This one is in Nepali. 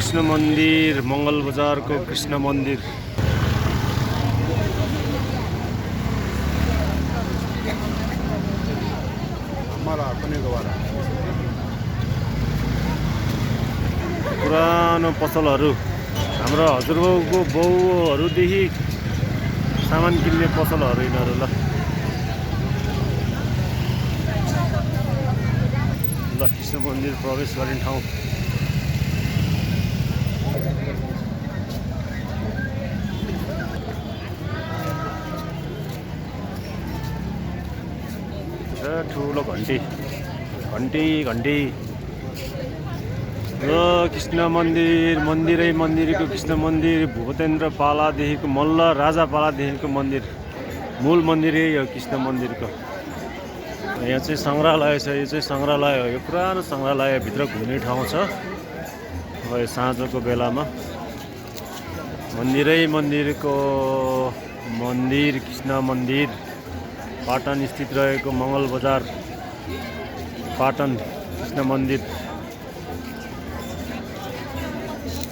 कृष्ण मन्दिर, मङ्गल बजारको कृष्ण मन्दिर। पुरानो पसलहरू, हाम्रो हजुरबाउको बाउहरूदेखि सामान किन्ने पसलहरू यिनीहरू ल। कृष्ण मन्दिर प्रवेश गर्ने ठाउँ। ठुलो घन्टी घन्टी घन्टी र कृष्ण मन्दिर, मन्दिरै मन्दिरको कृष्ण मन्दिर, भूपेन्द्र पालादेखिको मल्ल राजा पालादेखिको मन्दिर, मूल मन्दिरै हो कृष्ण मन्दिरको। यहाँ चाहिँ सङ्ग्रहालय छ, यो चाहिँ सङ्ग्रहालय हो, यो पुरानो सङ्ग्रहालय भित्र घुम्ने ठाउँ छ। अब साँझको बेलामा मन्दिरै मन्दिरको मन्दिर कृष्ण मन्दिर, पाटन स्थित रहेको मङ्गल बजार पाटन कृष्ण मन्दिर।